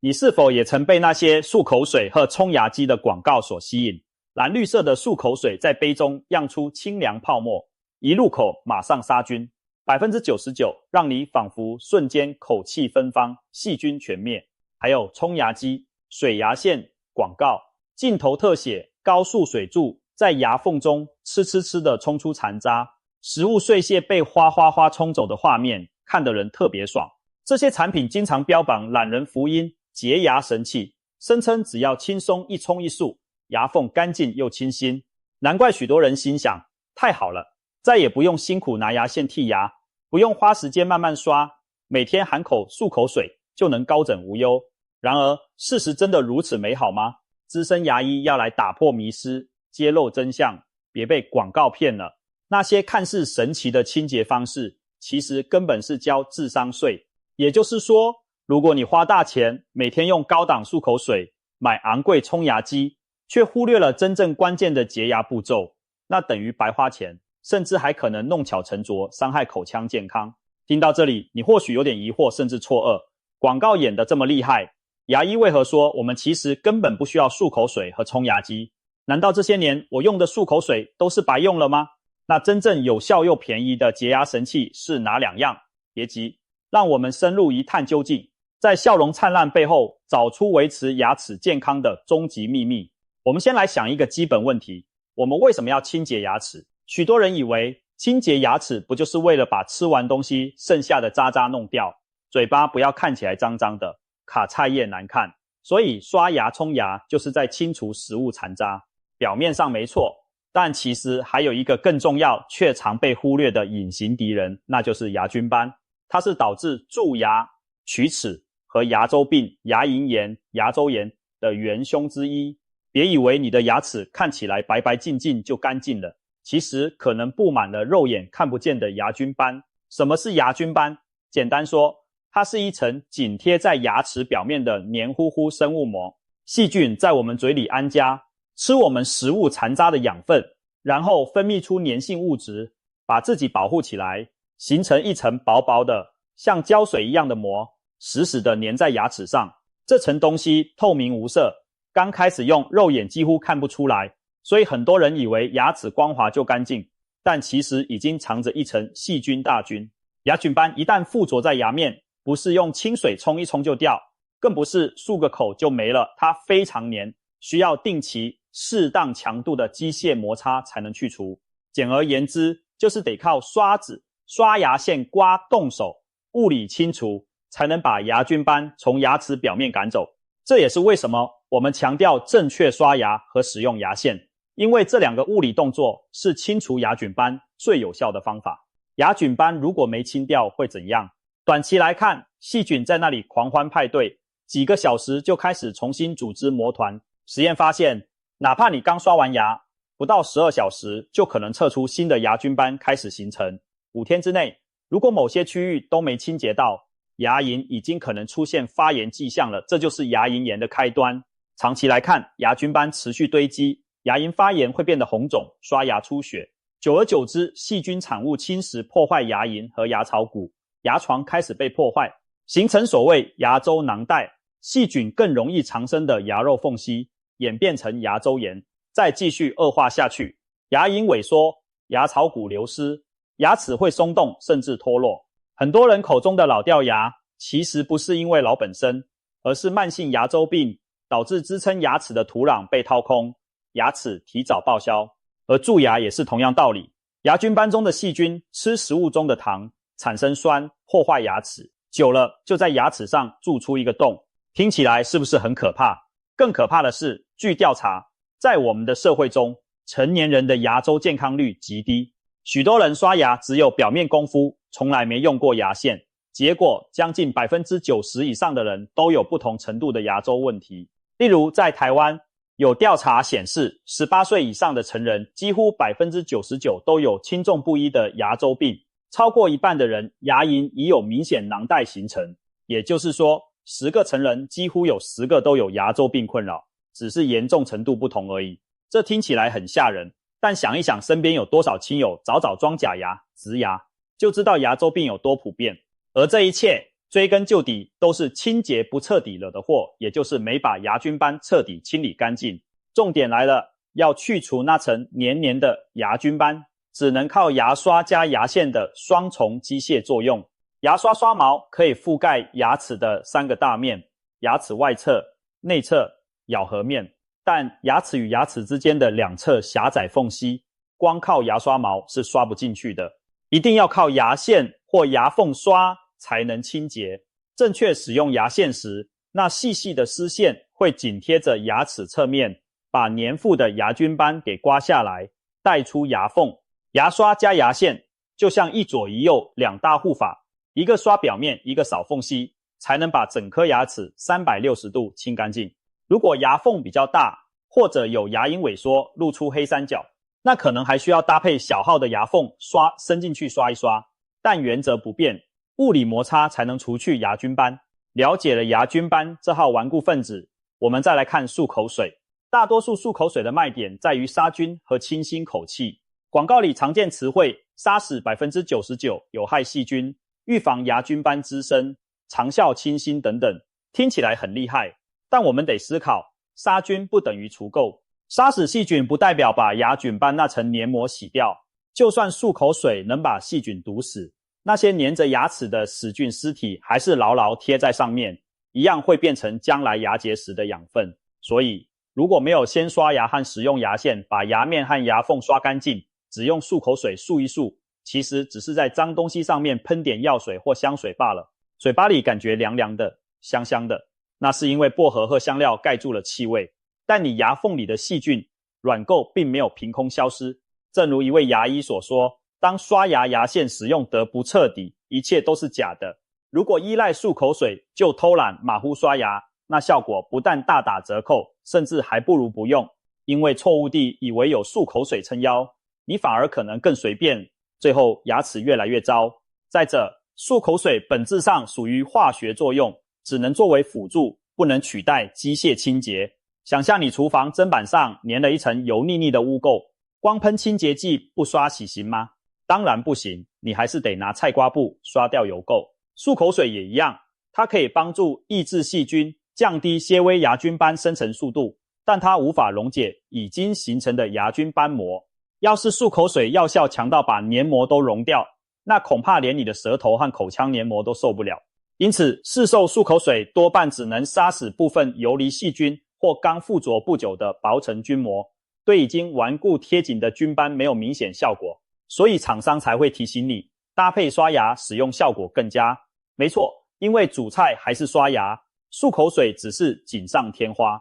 你是否也曾被那些漱口水和冲牙机的广告所吸引？蓝绿色的漱口水在杯中漾出清凉泡沫，一入口马上杀菌，99%让你仿佛瞬间口气芬芳，细菌全灭。还有冲牙机、水牙线广告，镜头特写高速水柱在牙缝中呲的冲出残渣，食物碎屑被哗哗哗冲走的画面，看得人特别爽。这些产品经常标榜懒人福音、洁牙神器，声称只要轻松一冲一漱，牙缝干净又清新。难怪许多人心想，太好了，再也不用辛苦拿牙线剔牙，不用花时间慢慢刷，每天含口漱口水就能高枕无忧。然而，事实真的如此美好吗？资深牙医要来打破迷思，揭露真相，别被广告骗了。那些看似神奇的清洁方式，其实根本是交智商税。也就是说，如果你花大钱每天用高档漱口水，买昂贵冲牙机，却忽略了真正关键的洁牙步骤，那等于白花钱，甚至还可能弄巧成拙，伤害口腔健康。听到这里，你或许有点疑惑，甚至错愕，广告演得这么厉害，牙医为何说我们其实根本不需要漱口水和冲牙机？难道这些年我用的漱口水都是白用了吗？那真正有效又便宜的洁牙神器是哪两样？别急，让我们深入一探究竟，在笑容灿烂背后找出维持牙齿健康的终极秘密。我们先来想一个基本问题，我们为什么要清洁牙齿？许多人以为清洁牙齿不就是为了把吃完东西剩下的渣渣弄掉，嘴巴不要看起来脏脏的，卡菜叶难看，所以刷牙冲牙就是在清除食物残渣。表面上没错，但其实还有一个更重要却常被忽略的隐形敌人，那就是牙菌斑。它是导致蛀牙、龋齿和牙周病、牙龈炎、牙周炎的元凶之一。别以为你的牙齿看起来白白净净就干净了，其实可能布满了肉眼看不见的牙菌斑。什么是牙菌斑？简单说，它是一层紧贴在牙齿表面的黏糊糊生物膜，细菌在我们嘴里安家，吃我们食物残渣的养分，然后分泌出粘性物质，把自己保护起来，形成一层薄薄的像胶水一样的膜，死死地粘在牙齿上。这层东西透明无色，刚开始用肉眼几乎看不出来，所以很多人以为牙齿光滑就干净，但其实已经藏着一层细菌大军。牙菌斑一旦附着在牙面，不是用清水冲一冲就掉，更不是漱个口就没了，它非常黏，需要定期适当强度的机械摩擦才能去除。简而言之，就是得靠刷子、刷牙线刮动手，物理清除，才能把牙菌斑从牙齿表面赶走。这也是为什么我们强调正确刷牙和使用牙线，因为这两个物理动作是清除牙菌斑最有效的方法。牙菌斑如果没清掉会怎样？短期来看，细菌在那里狂欢派对，几个小时就开始重新组织膜团。实验发现，哪怕你刚刷完牙，不到12小时就可能测出新的牙菌斑开始形成。5天之内，如果某些区域都没清洁到，牙龈已经可能出现发炎迹象了，这就是牙龈炎的开端。长期来看，牙菌斑持续堆积，牙龈发炎会变得红肿，刷牙出血。久而久之，细菌产物侵蚀破坏牙龈和牙槽骨，牙床开始被破坏，形成所谓牙周囊袋，细菌更容易藏身的牙肉缝隙，演变成牙周炎，再继续恶化下去，牙龈萎缩，牙槽骨流失，牙齿会松动甚至脱落。很多人口中的老掉牙，其实不是因为老本身，而是慢性牙周病导致支撑牙齿的土壤被掏空，牙齿提早报销。而蛀牙也是同样道理，牙菌斑中的细菌吃食物中的糖，产生酸，破坏牙齿，久了就在牙齿上蛀出一个洞。听起来是不是很可怕？更可怕的是，据调查，在我们的社会中，成年人的牙周健康率极低，许多人刷牙只有表面功夫，从来没用过牙线，结果将近 90% 以上的人都有不同程度的牙周问题。例如在台湾，有调查显示18岁以上的成人几乎 99% 都有轻重不一的牙周病，超过一半的人牙龈已有明显囊袋形成，也就是说10个成人几乎有10个都有牙周病困扰，只是严重程度不同而已。这听起来很吓人，但想一想身边有多少亲友早早装假牙、植牙，就知道牙周病有多普遍。而这一切追根究底都是清洁不彻底惹的祸，也就是没把牙菌斑彻底清理干净。重点来了，要去除那层黏黏的牙菌斑，只能靠牙刷加牙线的双重机械作用。牙刷刷毛可以覆盖牙齿的3个大面，牙齿外侧、内侧、咬合面，但牙齿与牙齿之间的2侧狭窄缝隙，光靠牙刷毛是刷不进去的，一定要靠牙线或牙缝刷才能清洁。正确使用牙线时，那细细的丝线会紧贴着牙齿侧面，把粘附的牙菌斑给刮下来，带出牙缝。牙刷加牙线就像一左一右2大护法，一个刷表面，一个扫缝隙，才能把整颗牙齿360度清干净。如果牙缝比较大，或者有牙龈萎缩露出黑三角，那可能还需要搭配小号的牙缝刷伸进去刷一刷，但原则不变，物理摩擦才能除去牙菌斑。了解了牙菌斑这号顽固分子，我们再来看漱口水。大多数漱口水的卖点在于杀菌和清新口气。广告里常见词汇杀死 99% 有害细菌，预防牙菌斑滋生，长效清新等等，听起来很厉害，但我们得思考，杀菌不等于除垢，杀死细菌不代表把牙菌斑那层黏膜洗掉。就算漱口水能把细菌毒死，那些粘着牙齿的死菌尸体还是牢牢贴在上面，一样会变成将来牙结石的养分。所以如果没有先刷牙和使用牙线把牙面和牙缝刷干净，只用漱口水漱一漱，其实只是在脏东西上面喷点药水或香水罢了。嘴巴里感觉凉凉的、香香的，那是因为薄荷和香料盖住了气味，但你牙缝里的细菌、软垢并没有凭空消失。正如一位牙医所说，当刷牙牙线使用得不彻底，一切都是假的。如果依赖漱口水就偷懒马虎刷牙，那效果不但大打折扣，甚至还不如不用。因为错误地以为有漱口水撑腰，你反而可能更随便，最后牙齿越来越糟。再者，漱口水本质上属于化学作用，只能作为辅助，不能取代机械清洁。想象你厨房砧板上粘了一层油腻腻的污垢，光喷清洁剂不刷洗行吗？当然不行，你还是得拿菜瓜布刷掉油垢。漱口水也一样，它可以帮助抑制细菌，降低些微牙菌斑生成速度，但它无法溶解已经形成的牙菌斑膜。要是漱口水药效强到把黏膜都溶掉，那恐怕连你的舌头和口腔黏膜都受不了。因此，市售漱口水多半只能杀死部分游离细菌或刚附着不久的薄层菌膜，对已经顽固贴紧的菌斑没有明显效果，所以厂商才会提醒你搭配刷牙使用效果更佳。没错，因为主菜还是刷牙，漱口水只是锦上添花。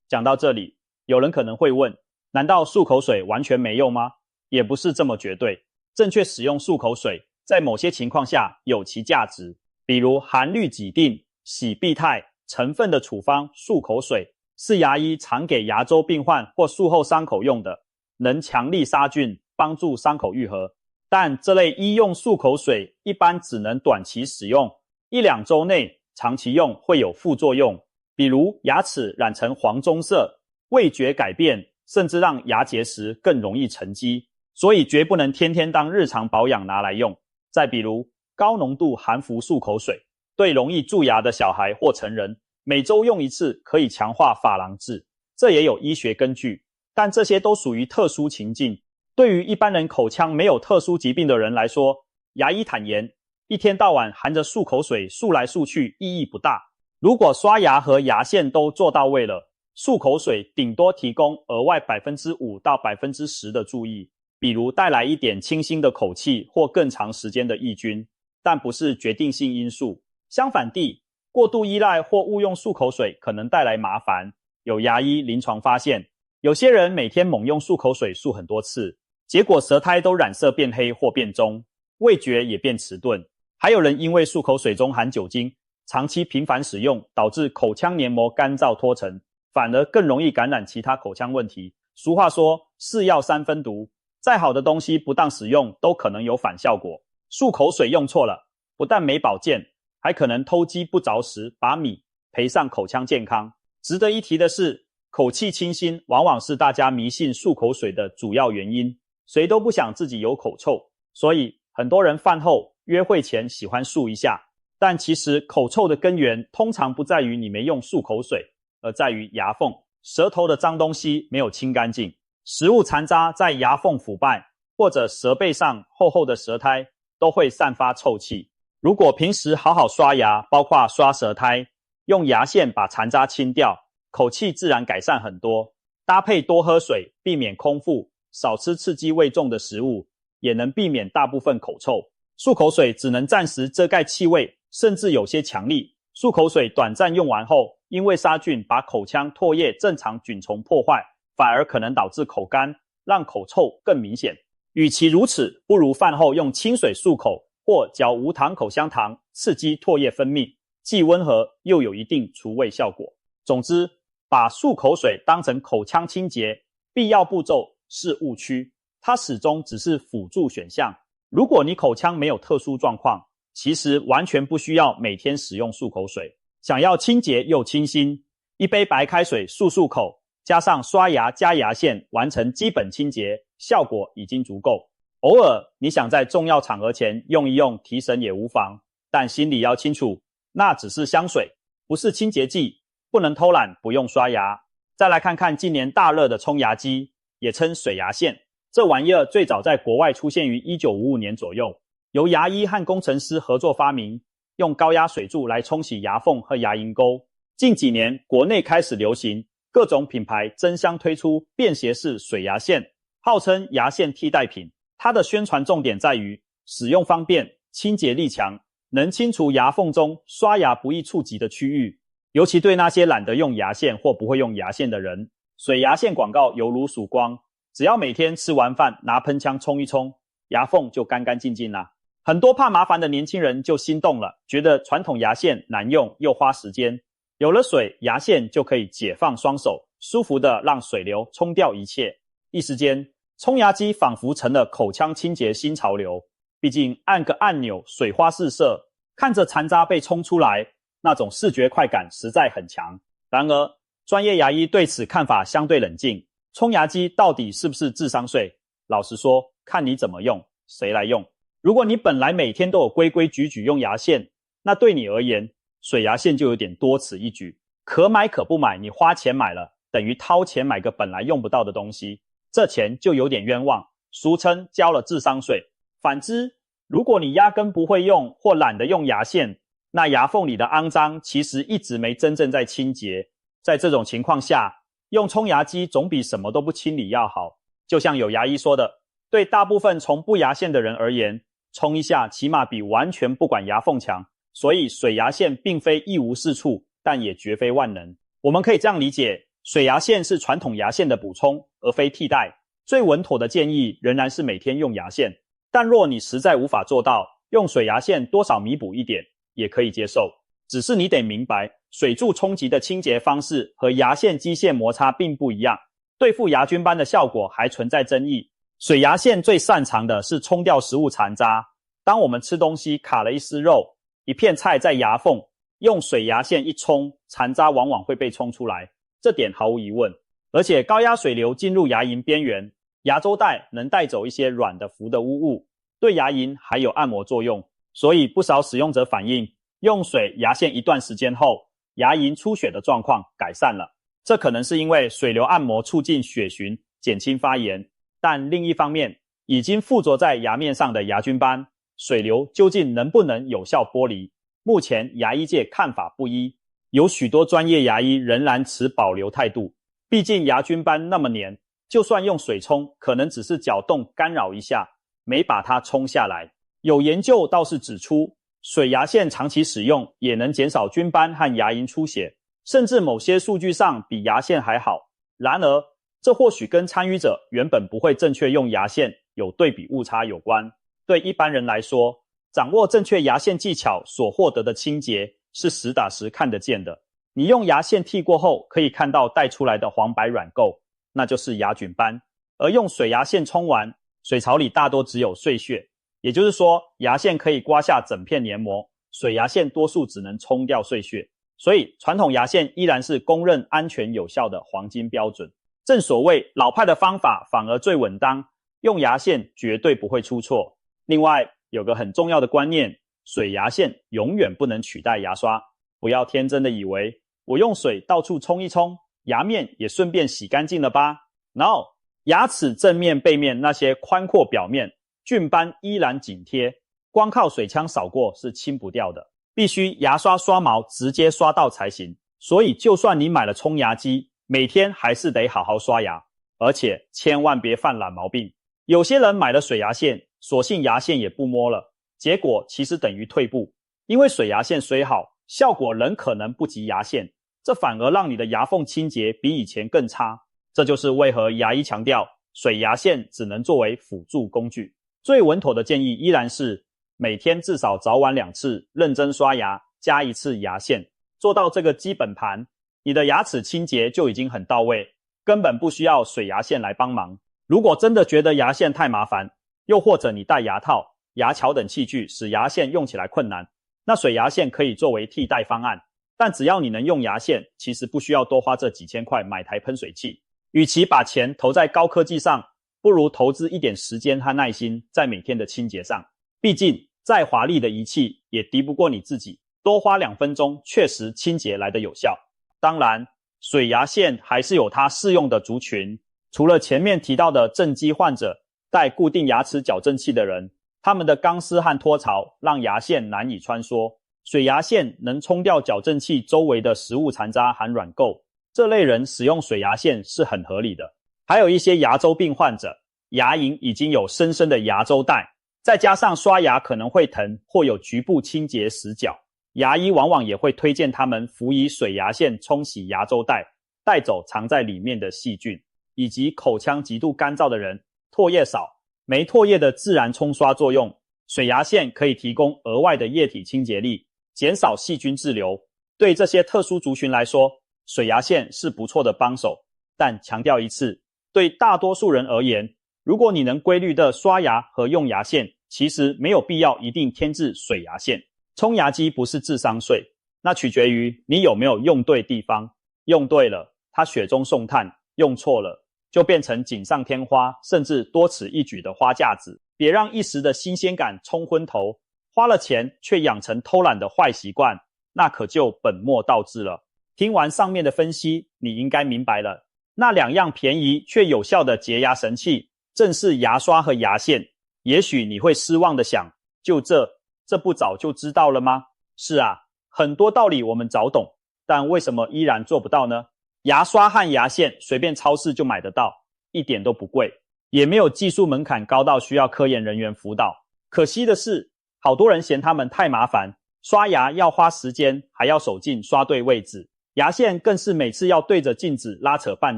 讲到这里，有人可能会问，难道漱口水完全没用吗？也不是这么绝对。正确使用漱口水，在某些情况下有其价值，比如含氯己定、洗必泰成分的处方漱口水，是牙医常给牙周病患或术后伤口用的，能强力杀菌，帮助伤口愈合。但这类医用漱口水一般只能短期使用，1-2周内，长期用会有副作用，比如牙齿染成黄棕色、味觉改变，甚至让牙结石更容易沉积，所以绝不能天天当日常保养拿来用。再比如高浓度含氟漱口水，对容易蛀牙的小孩或成人，每周用一次可以强化珐琅质，这也有医学根据，但这些都属于特殊情境。对于一般人口腔没有特殊疾病的人来说，牙医坦言，一天到晚含着漱口水漱来漱去意义不大。如果刷牙和牙线都做到位了，漱口水顶多提供额外 5% 到 10% 的注意，比如带来一点清新的口气或更长时间的抑菌，但不是决定性因素。相反地，过度依赖或误用漱口水可能带来麻烦。有牙医临床发现，有些人每天猛用漱口水漱很多次，结果舌苔都染色变黑或变棕，味觉也变迟钝。还有人因为漱口水中含酒精，长期频繁使用，导致口腔黏膜干燥脱层，反而更容易感染其他口腔问题。俗话说是药三分毒，再好的东西不当使用都可能有反效果。漱口水用错了，不但没保健，还可能偷鸡不着蚀把米，赔上口腔健康。值得一提的是，口气清新往往是大家迷信漱口水的主要原因。谁都不想自己有口臭，所以很多人饭后、约会前喜欢漱一下。但其实口臭的根源通常不在于你没用漱口水，而在于牙缝、舌头的脏东西没有清干净，食物残渣在牙缝腐败，或者舌背上厚厚的舌苔都会散发臭气。如果平时好好刷牙，包括刷舌苔，用牙线把残渣清掉，口气自然改善很多。搭配多喝水，避免空腹，少吃刺激味重的食物，也能避免大部分口臭。漱口水只能暂时遮盖气味，甚至有些强力。漱口水短暂用完后，因为杀菌把口腔唾液正常菌虫破坏，反而可能导致口干，让口臭更明显。与其如此，不如饭后用清水漱口，或嚼无糖口香糖，刺激唾液分泌，既温和又有一定除味效果。总之，把漱口水当成口腔清洁必要步骤是误区，它始终只是辅助选项。如果你口腔没有特殊状况，其实完全不需要每天使用漱口水。想要清洁又清新，一杯白开水漱漱口，加上刷牙加牙线，完成基本清洁，效果已经足够。偶尔你想在重要场合前用一用提神也无妨，但心里要清楚，那只是香水，不是清洁剂，不能偷懒不用刷牙。再来看看近年大热的冲牙机，也称水牙线。这玩意儿最早在国外出现于1955年左右，由牙医和工程师合作发明，用高压水柱来冲洗牙缝和牙龈沟。近几年国内开始流行，各种品牌争相推出便携式水牙线，号称牙线替代品。它的宣传重点在于使用方便、清洁力强，能清除牙缝中刷牙不易触及的区域。尤其对那些懒得用牙线或不会用牙线的人，水牙线广告犹如曙光，只要每天吃完饭拿喷枪冲一冲，牙缝就干干净净啦。很多怕麻烦的年轻人就心动了，觉得传统牙线难用又花时间，有了水牙线就可以解放双手，舒服的让水流冲掉一切。一时间，冲牙机仿佛成了口腔清洁新潮流。毕竟按个按钮水花四射，看着残渣被冲出来，那种视觉快感实在很强。然而专业牙医对此看法相对冷静，冲牙机到底是不是智商税？老实说，看你怎么用，谁来用。如果你本来每天都有规规矩矩用牙线，那对你而言，水牙线就有点多此一举。可买可不买，你花钱买了，等于掏钱买个本来用不到的东西，这钱就有点冤枉，俗称交了智商税。反之，如果你压根不会用或懒得用牙线，那牙缝里的肮脏其实一直没真正在清洁。在这种情况下，用冲牙机总比什么都不清理要好。就像有牙医说的，对大部分从不牙线的人而言，冲一下起码比完全不管牙缝强。所以水牙线并非一无是处，但也绝非万能。我们可以这样理解，水牙线是传统牙线的补充，而非替代。最稳妥的建议仍然是每天用牙线，但若你实在无法做到，用水牙线多少弥补一点也可以接受。只是你得明白，水柱冲击的清洁方式和牙线机械摩擦并不一样，对付牙菌斑的效果还存在争议。水牙线最擅长的是冲掉食物残渣。当我们吃东西卡了一丝肉，一片菜在牙缝，用水牙线一冲，残渣往往会被冲出来，这点毫无疑问。而且高压水流进入牙龈边缘，牙周带能带走一些软的浮的污物，对牙龈还有按摩作用。所以不少使用者反映，用水牙线一段时间后，牙龈出血的状况改善了。这可能是因为水流按摩促进血循，减轻发炎。但另一方面，已经附着在牙面上的牙菌斑，水流究竟能不能有效剥离？目前牙医界看法不一，有许多专业牙医仍然持保留态度。毕竟牙菌斑那么黏，就算用水冲，可能只是搅动干扰一下，没把它冲下来。有研究倒是指出，水牙线长期使用也能减少菌斑和牙龈出血，甚至某些数据上比牙线还好。然而，这或许跟参与者原本不会正确用牙线有对比误差有关。对一般人来说，掌握正确牙线技巧所获得的清洁是实打实看得见的。你用牙线剃过后，可以看到带出来的黄白软垢，那就是牙菌斑。而用水牙线冲完，水槽里大多只有碎屑，也就是说，牙线可以刮下整片黏膜，水牙线多数只能冲掉碎屑。所以传统牙线依然是公认安全有效的黄金标准。正所谓老派的方法反而最稳当，用牙线绝对不会出错。另外有个很重要的观念，水牙线永远不能取代牙刷。不要天真的以为我用水到处冲一冲，牙面也顺便洗干净了吧？ No， 牙齿正面背面那些宽阔表面菌斑依然紧贴，光靠水枪扫过是清不掉的，必须牙刷刷毛直接刷到才行。所以就算你买了冲牙机，每天还是得好好刷牙，而且千万别犯懒毛病。有些人买了水牙线，索性牙线也不摸了，结果其实等于退步，因为水牙线虽好，效果仍可能不及牙线，这反而让你的牙缝清洁比以前更差。这就是为何牙医强调水牙线只能作为辅助工具。最稳妥的建议依然是每天至少早晚2次认真刷牙，加1次牙线，做到这个基本盘，你的牙齿清洁就已经很到位，根本不需要水牙线来帮忙。如果真的觉得牙线太麻烦，又或者你戴牙套、牙桥等器具使牙线用起来困难，那水牙线可以作为替代方案。但只要你能用牙线，其实不需要多花这几千块买台喷水器。与其把钱投在高科技上，不如投资一点时间和耐心在每天的清洁上。毕竟再华丽的仪器也敌不过你自己，多花2分钟确实清洁来得有效。当然，水牙线还是有它适用的族群，除了前面提到的正畸患者、戴固定牙齿矫正器的人，他们的钢丝和脱槽让牙线难以穿梭，水牙线能冲掉矫正器周围的食物残渣和软垢，这类人使用水牙线是很合理的。还有一些牙周病患者，牙龈已经有深深的牙周袋，再加上刷牙可能会疼或有局部清洁死角，牙医往往也会推荐他们辅以水牙线冲洗牙周袋，带走藏在里面的细菌。以及口腔极度干燥的人，唾液少，没唾液的自然冲刷作用，水牙线可以提供额外的液体清洁力，减少细菌滞留。对这些特殊族群来说，水牙线是不错的帮手。但强调一次，对大多数人而言，如果你能规律的刷牙和用牙线，其实没有必要一定添置水牙线。冲牙机不是智商税，那取决于你有没有用对地方。用对了，它雪中送炭；用错了，就变成锦上添花，甚至多此一举的花架子。别让一时的新鲜感冲昏头，花了钱却养成偷懒的坏习惯，那可就本末倒置了。听完上面的分析，你应该明白了，那2样便宜却有效的洁牙神器，正是牙刷和牙线。也许你会失望的想，就这不早就知道了吗？是啊，很多道理我们早懂，但为什么依然做不到呢？牙刷和牙线随便超市就买得到，一点都不贵，也没有技术门槛高到需要科研人员辅导。可惜的是，好多人嫌它们太麻烦，刷牙要花时间，还要手劲刷对位置，牙线更是每次要对着镜子拉扯半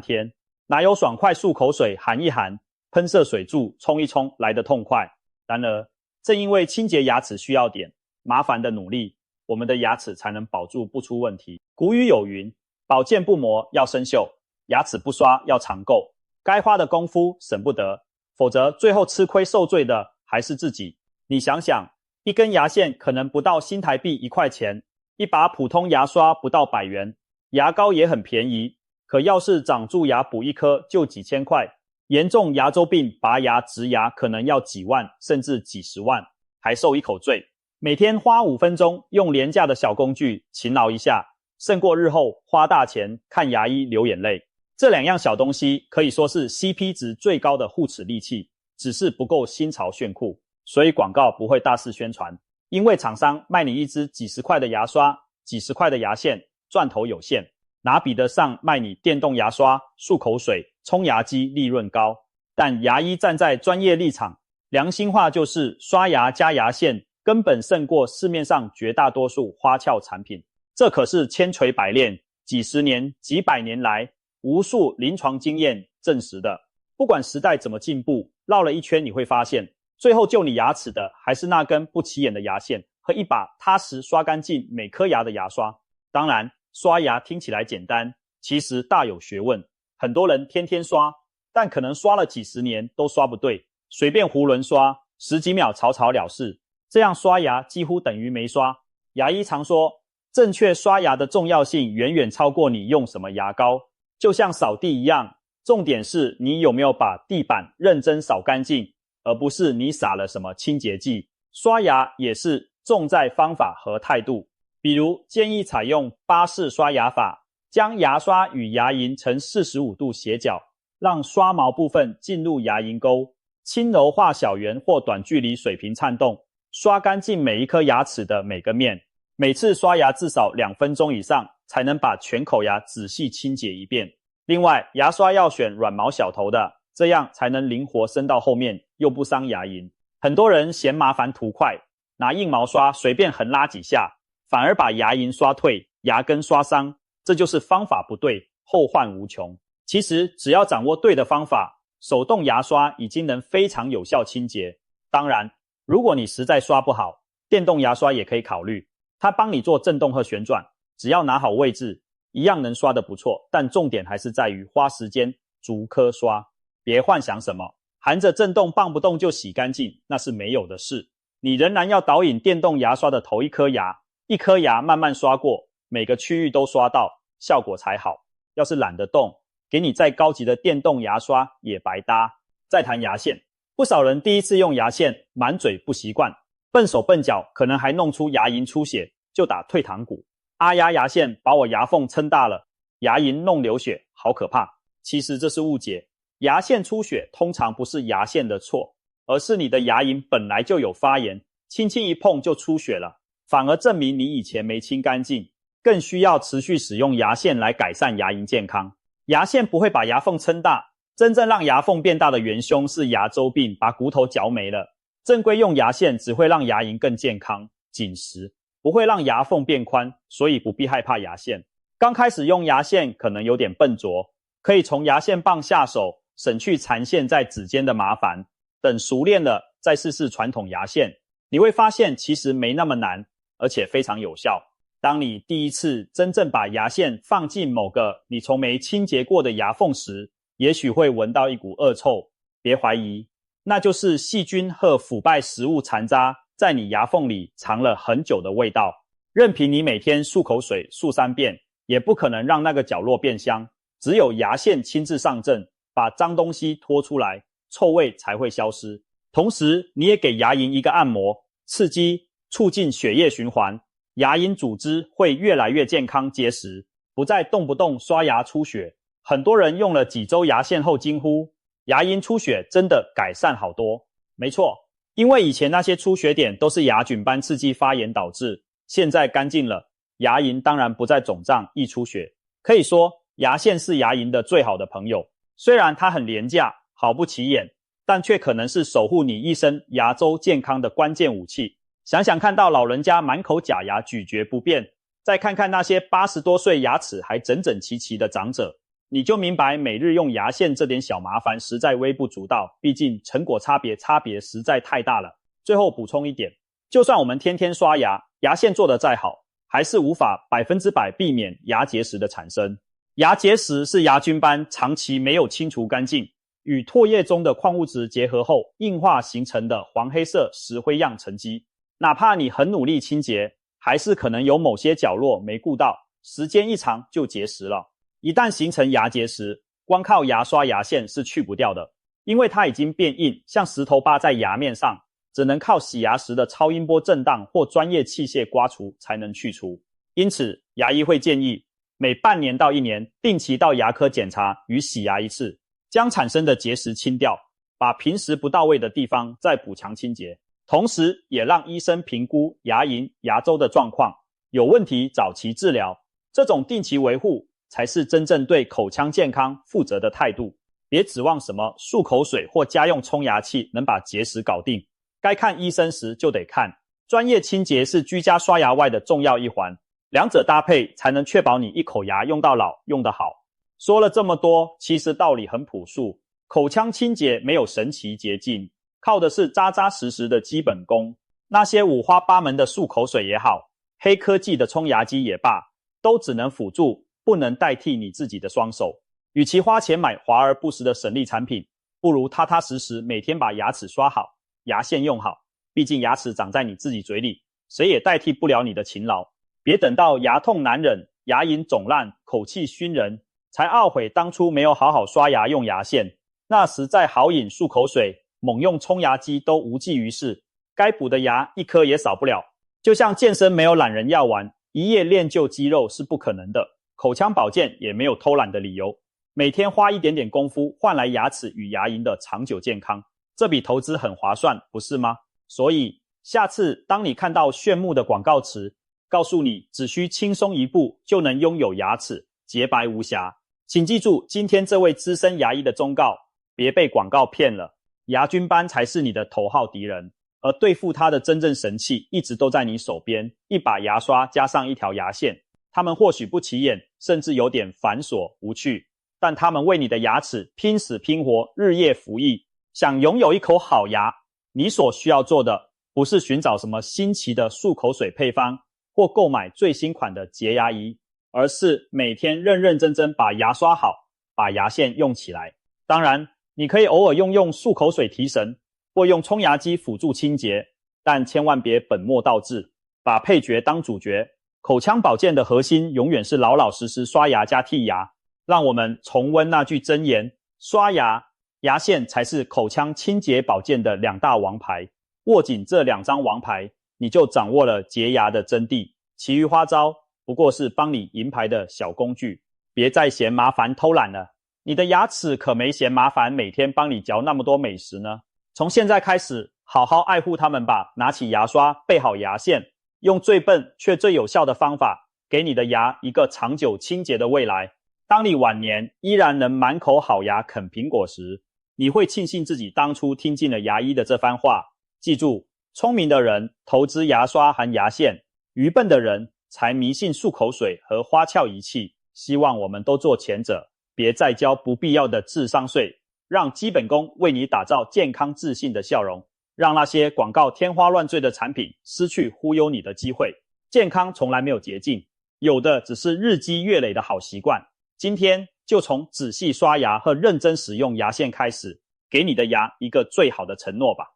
天，哪有爽快漱口水含一含，喷射水柱冲一冲来得痛快。然而，正因为清洁牙齿需要点麻烦的努力，我们的牙齿才能保住不出问题。古语有云，宝剑不磨要生锈，牙齿不刷要长垢，该花的功夫省不得，否则最后吃亏受罪的还是自己。你想想，一根牙线可能不到新台币1块钱，一把普通牙刷不到100元，牙膏也很便宜，可要是长蛀牙补一颗就几千块，严重牙周病拔牙植牙可能要几万甚至几十万，还受一口罪。每天花5分钟用廉价的小工具勤劳一下，胜过日后花大钱看牙医流眼泪。这2样小东西可以说是 CP 值最高的护齿利器，只是不够新潮炫酷，所以广告不会大肆宣传。因为厂商卖你一支几十块的牙刷、几十块的牙线，赚头有限，哪比得上卖你电动牙刷、漱口水、冲牙机利润高。但牙医站在专业立场，良心话就是刷牙加牙线根本胜过市面上绝大多数花俏产品。这可是千锤百炼，几十年、几百年来无数临床经验证实的。不管时代怎么进步，绕了一圈你会发现，最后救你牙齿的还是那根不起眼的牙线和一把踏实刷干净每颗牙的牙刷。当然，刷牙听起来简单，其实大有学问。很多人天天刷，但可能刷了几十年都刷不对，随便囫囵刷，10几秒草草了事，这样刷牙几乎等于没刷。牙医常说，正确刷牙的重要性远远超过你用什么牙膏，就像扫地一样，重点是你有没有把地板认真扫干净，而不是你撒了什么清洁剂。刷牙也是重在方法和态度。比如建议采用巴氏刷牙法，将牙刷与牙龈呈45度斜角，让刷毛部分进入牙龈沟，轻柔画小圆或短距离水平颤动，刷干净每一颗牙齿的每个面。每次刷牙至少2分钟以上，才能把全口牙仔细清洁一遍。另外，牙刷要选软毛小头的，这样才能灵活伸到后面，又不伤牙龈。很多人嫌麻烦图快，拿硬毛刷随便横拉几下，反而把牙龈刷退，牙根刷伤，这就是方法不对，后患无穷。其实只要掌握对的方法，手动牙刷已经能非常有效清洁。当然，如果你实在刷不好，电动牙刷也可以考虑，它帮你做震动和旋转，只要拿好位置，一样能刷得不错。但重点还是在于花时间逐颗刷，别幻想什么含着震动棒不动就洗干净，那是没有的事。你仍然要导引电动牙刷的头一颗牙，一颗牙慢慢刷过，每个区域都刷到，效果才好。要是懒得动，给你再高级的电动牙刷也白搭。再谈牙线，不少人第一次用牙线满嘴不习惯，笨手笨脚，可能还弄出牙龈出血，就打退堂鼓。阿丫牙线把我牙缝撑大了，牙龈弄流血，好可怕。其实这是误解，牙线出血通常不是牙线的错，而是你的牙龈本来就有发炎，轻轻一碰就出血了，反而证明你以前没清干净，更需要持续使用牙线来改善牙龈健康。牙线不会把牙缝撑大，真正让牙缝变大的元凶是牙周病，把骨头嚼没了。正规用牙线只会让牙龈更健康紧实，不会让牙缝变宽，所以不必害怕牙线。刚开始用牙线可能有点笨拙，可以从牙线棒下手，省去缠线在指尖的麻烦。等熟练了，再试试传统牙线，你会发现其实没那么难，而且非常有效。当你第一次真正把牙线放进某个你从没清洁过的牙缝时，也许会闻到一股恶臭，别怀疑，那就是细菌和腐败食物残渣在你牙缝里藏了很久的味道。任凭你每天漱口水漱3遍，也不可能让那个角落变香。只有牙线亲自上阵，把脏东西拖出来，臭味才会消失。同时，你也给牙龈一个按摩，刺激促进血液循环，牙龈组织会越来越健康结实，不再动不动刷牙出血。很多人用了几周牙线后惊呼，牙龈出血真的改善好多。没错，因为以前那些出血点都是牙菌斑刺激发炎导致，现在干净了，牙龈当然不再肿胀易出血。可以说，牙线是牙龈的最好的朋友，虽然它很廉价，好不起眼，但却可能是守护你一生牙周健康的关键武器。想想看到老人家满口假牙咀嚼不便，再看看那些80多岁牙齿还整整齐齐的长者，你就明白每日用牙线这点小麻烦实在微不足道，毕竟成果差别实在太大了。最后补充一点，就算我们天天刷牙，牙线做得再好，还是无法100%避免牙结石的产生。牙结石是牙菌斑长期没有清除干净，与唾液中的矿物质结合后硬化形成的黄黑色石灰样沉积。哪怕你很努力清洁，还是可能有某些角落没顾到，时间一长就结石了。一旦形成牙结石，光靠牙刷牙线是去不掉的，因为它已经变硬，像石头疤在牙面上，只能靠洗牙时的超音波震荡或专业器械刮除才能去除。因此，牙医会建议每半年到1年定期到牙科检查与洗牙一次，将产生的结石清掉，把平时不到位的地方再补强清洁。同时也让医生评估牙龈、牙周的状况，有问题早期治疗。这种定期维护才是真正对口腔健康负责的态度。别指望什么漱口水或家用冲牙器能把结石搞定，该看医生时就得看。专业清洁是居家刷牙外的重要一环，两者搭配才能确保你一口牙用到老，用得好。说了这么多，其实道理很朴素，口腔清洁没有神奇捷径，靠的是扎扎实实的基本功。那些五花八门的漱口水也好，黑科技的冲牙机也罢，都只能辅助，不能代替你自己的双手。与其花钱买华而不实的省力产品，不如踏踏实实每天把牙齿刷好，牙线用好。毕竟牙齿长在你自己嘴里，谁也代替不了你的勤劳。别等到牙痛难忍，牙龈肿烂，口气熏人，才懊悔当初没有好好刷牙用牙线。那时再好饮漱口水，猛用冲牙机都无济于事，该补的牙一颗也少不了。就像健身没有懒人药丸，一夜练就肌肉是不可能的，口腔保健也没有偷懒的理由。每天花一点点功夫换来牙齿与牙龈的长久健康，这笔投资很划算，不是吗？所以下次当你看到炫目的广告词，告诉你只需轻松一步就能拥有牙齿洁白无瑕，请记住今天这位资深牙医的忠告，别被广告骗了，牙菌斑才是你的头号敌人，而对付它的真正神器一直都在你手边，一把牙刷加上一条牙线。它们或许不起眼，甚至有点繁琐无趣，但它们为你的牙齿拼死拼活，日夜服役。想拥有一口好牙，你所需要做的不是寻找什么新奇的漱口水配方，或购买最新款的洁牙仪，而是每天认认真真把牙刷好，把牙线用起来。当然，你可以偶尔用漱口水提神，或用冲牙机辅助清洁，但千万别本末倒置，把配角当主角。口腔保健的核心永远是老老实实刷牙加剔牙。让我们重温那句箴言，刷牙、牙线才是口腔清洁保健的两大王牌。握紧这两张王牌，你就掌握了洁牙的真谛，其余花招不过是帮你赢牌的小工具。别再嫌麻烦偷懒了，你的牙齿可没嫌麻烦每天帮你嚼那么多美食呢。从现在开始好好爱护它们吧，拿起牙刷，备好牙线，用最笨却最有效的方法给你的牙一个长久清洁的未来。当你晚年依然能满口好牙啃苹果时，你会庆幸自己当初听进了牙医的这番话。记住，聪明的人投资牙刷和牙线，愚笨的人才迷信漱口水和花俏仪器。希望我们都做前者，别再交不必要的智商税，让基本功为你打造健康自信的笑容，让那些广告天花乱坠的产品失去忽悠你的机会。健康从来没有捷径，有的只是日积月累的好习惯。今天就从仔细刷牙和认真使用牙线开始，给你的牙一个最好的承诺吧。